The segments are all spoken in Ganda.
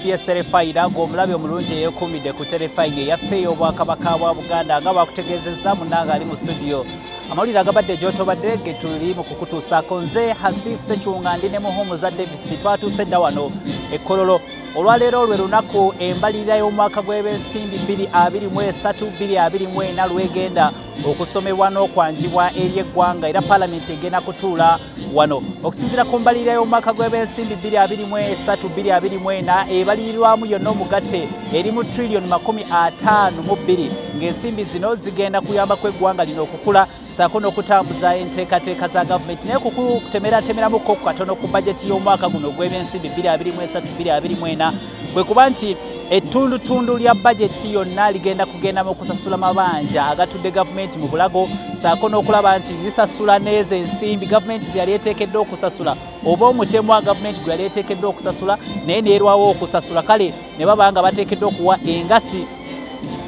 Yes, terefayina ng'omulabi omulungi eyeekuumidde ku terefayina eyaffe ey'obwakabaka bwa Buganda nga bwakutegeezezza munnanga ali mu studio. Amawulire agabadde gy'otobadde ge tuli mu kukutuusaako nze Hasifu Ssekyunga ndi ne Muhumuza Davis twatuuse dda wano e Kololo. Olwaleero lwe lunaku embalirira y'omwaka gw'ebyensimbi 2023-2024 lwegenda okusomebwa n'okwanjibwa eri eggwanga era Paalamenti egenda kutuula wano. Okusinziira ku mbalirira y'omwaka gw'ebyensimbi 2023-2024 ebalirirwamu yonna omugatte eri mu trillion 52 ng'ensimbi zino zigenda kuyambako eggwanga lino okukula saako n'okutambuza enteekateeka za gavumenti naye kutemeratemeramuko katono ku bajeti y'omwaka guno gw'ebyensimbi 2023-2024 kwe kuba nti ettundutundu lya bajeti yonna ligenda kugenda mu kusasula mabanja agatudde gavumenti mu bulago saako n'okulaba nti lisasula n'ezo ensimbi gavumenti ze yali eteekeddwa okusasula oba omutemu wa gavumenti gwe yali eteekeddwa okusasula naye neerwawo okusasula kale ne baba nga bateekeddwa okuwa engasi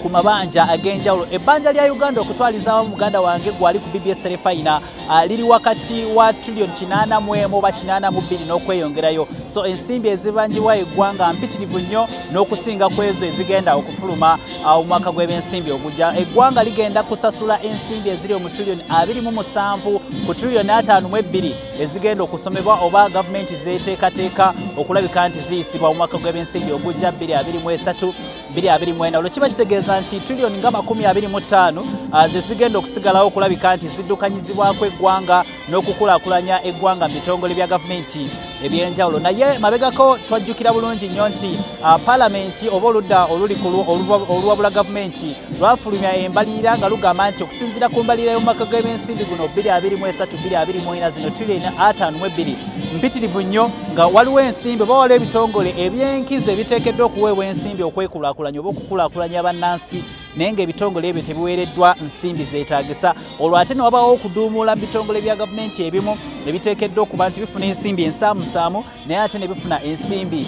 ku mabanja ag'enjawulo. Ebbanja lya Uganda okutwaliza awamu muganda wange gwali ku BBS terefayina liri wakati wa trillion 81 oba 82 n'okweyongerayo. So ensimbi ezibanjibwa eggwanga mpitirivu nnyo n'okusinga ku ezo ezigenda okufuluma omwaka gw'ebyensimbi ogujja. Eggwanga ligenda kusasula ensimbi eziri mu trillion 27 ku trillion 52 ezigenda okusomebwa oba gavumenti zeeteekateeka okulabika nti ziyisibwa omwaka gw'ebyensimbi ogujja 2023-2024. Olwo kiba kitegeeza nti trillion nga 25 zezigenda okusigalawo okulabika nti ziddukanyizibwako eggwanga n'okukulaakulanya eggwanga mu bitongole bya gavumenti ebyenjawulo. Naye mabegako twajjukira bulungi nnyo nti Paalamenti oba oludda oluli oluwabula gavumenti lwafulumya embalirira nga lugamba nti okusinziira ku mbalirira y'omwaka gw'ebyensimbi guno 2023-2024 zino trillion 52 mpitirivu nnyo nga waliwo ensimbi oba waliwo ebitongole ebyenkizo ebiteekeddwa okuweebwa ensimbi okwekulaakulanya oba okukulaakulanya bannansi naye ng'ebitongole ebyo tebiweereddwa nsimbi zeetaagisa. Olwo ate ne wabawo okuduumula mu bitongole bya gavumenti ebimu ebiteekeddwa okuba nti bifuna ensimbi ensaamusaamu naye ate ne bifuna ensimbi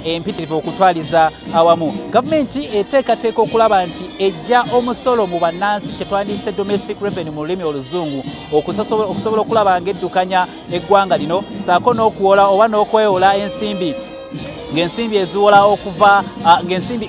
empitirivu okutwaliza awamu. Gavumenti eteekateeka okulaba nti ejja omusolo mu bannansi kye twandiyise domestic revenue mu lulimi oluzungu okusobola okulaba ng'eddukanya eggwanga lino saako n'okuwola oba n'okwewola ensimbi ng'ensimbi eziwola okuva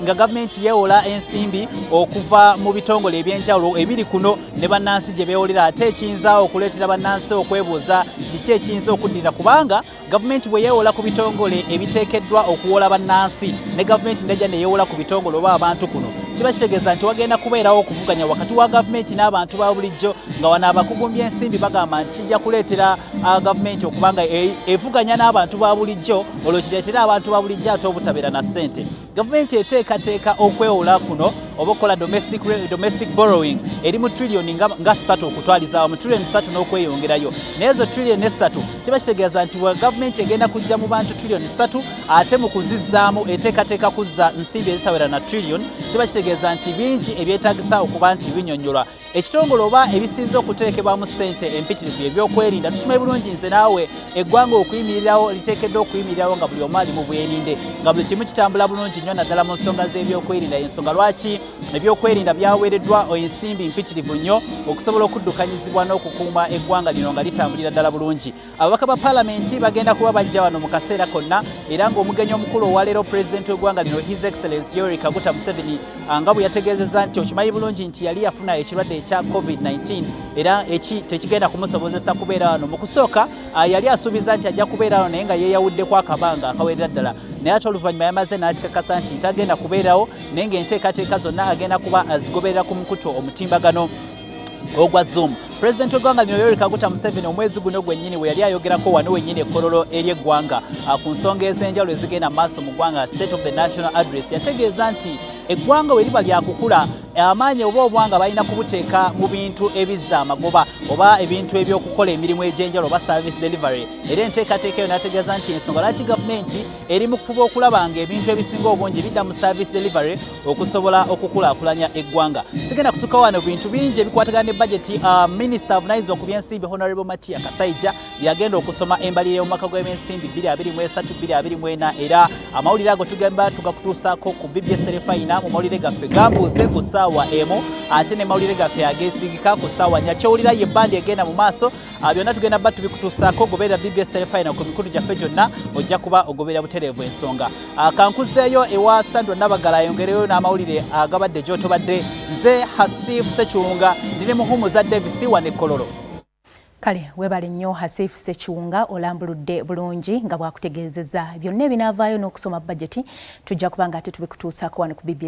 nga gavumenti yeewola ensimbi okuva mu bitongole ebyenjawulo ebiri kuno ne bannansi gye beewolera ate ekiyinza okuleetera bannansi okwebuuza kiki ekiyinza okuddirira kubanga gavumenti bwe yeewola ku bitongole ebiteekeddwa okuwola bannansi ne gavumenti nejja ne yeewola ku bitongole oba abantu kuno kiba kitegeeza nti wagenda kubeerawo okuvuganya wakati wa gavumenti n'abantu ba bulijjo nga wano abakugu by'ensimbi bagamba nti kijja kuleetera gavumenti okuba nga evuganya n'abantu ba bulijjo olwo kireetera abantu ba bulijjo ate obutabeera na ssente. Gavumenti eteekateeka okwewola kuno oba okukola domestic borrowing eri mu trillion nga 3 okutwaliza mu trillion 3 n'okweyongerayo naye ezo trillion 3 kiba kitegeeza nti gavumenti egenda kujja mu bantu trillion 3 ate mu kuzizzaamu eteekateeka kuzza nsimbi ezisawera na trillion kiba kitegeeza nti bingi ebyetaagisa okuba nti binyonnyola. Ekitongole oba ebisinza okuteekebwamu ssente empitirivu ebyokwerinda tukimanyi bulungi nze naawe eggwanga okuyimirirawo liteekeddwa okuyimirirawo nga buli omu ali mu bwerinde nga buli kimu kitambula bulungi nnyo naddala mu nsonga z'ebyokwerinda. Ensonga lwaki ebyokwerinda byaweereddwa ensimbi mpitirivu nnyo okusobola okuddukanyizibwa n'okukuuma eggwanga lino nga litambulira ddala bulungi. Ababaka ba Paalamenti bagenda kuba bajja wano mu kaseera konna era ng'omugenyi omukulu owaleero pulezidenti w'eggwanga lino His Excellency Yoweri Kaguta Museveni nga bwe yategeezezza nti okimanyi bulungi nti yali yafuna ekirwadde ekya COVID-19 era tekigenda kumusobozesa kubeera wano. Mu kusooka yali asuubiza nti ajja kubeera wano naye nga yeeyawuddeko akabanga akawerera ddala naye ate oluvannyuma yamaze n'akikakasa nti tagenda kubeerawo naye ng'enteekateeka zonna agenda kuba azigoberera ku mukutu omutimbagano ogwa Zoom. Pulezidenti w'eggwanga lino Yoweri Kaguta Museveni omwezi guno gwennyini we yali ayogerako wano wennyini ekkololo eri eggwanga ku nsonga ez'enjawulo ezigenda mu maaso mu ggwanga State of the National Address yategeeza nti eggwanga we liba lyakukula amaanyi oba obwanga balina kubuteeka mu bintu ebizza amagoba oba ebintu ebyokukola emirimu egy'enjawulo oba service delivery era enteekateeka eyo n'ategeeza nti ensonga lwaki gavumenti eri mu kufuba okulaba nga ebintu ebisinga obungi bidda mu service delivery okusobola okukulaakulanya eggwanga. Sigenda kusukka wano bintu bingi ebikwatagana ne bajeti. Minisita avunaanyizibwa ku byensimbi Honorable Matia Kasaija yagenda okusoma embalirira y'omwaka gw'ebyensimbi 2023-2024 era amawulire ago tugamba tugakutuusaako ku BBS terefayina mu mawulire gaffe gambuuze ku ssaawa emu ate ne mawulire gaffe ageesigika ku ssaawa 4 kyowulira ye bandi egenda mu maaso byonna tugenda bba tubikutuusaako goberera BBS Telefinal ku mikulu gyaffe gyonna ojja kuba ogoberera butereevu ensonga. Kankuzeeyo ewa Sandra Nabagala ayongereyo n'amawulire agabadde gy'otobadde. Nze Hasif Sekiwunga ndine muhumuza Davis wane Kololo. Kale webale nnyo Hasif Sekiwunga olambuludde bulungi nga bwakutegeezezza byonna ebinaavaayo n'okusoma budget tujja kuba nga ate tubikutuusaako wano ku BBS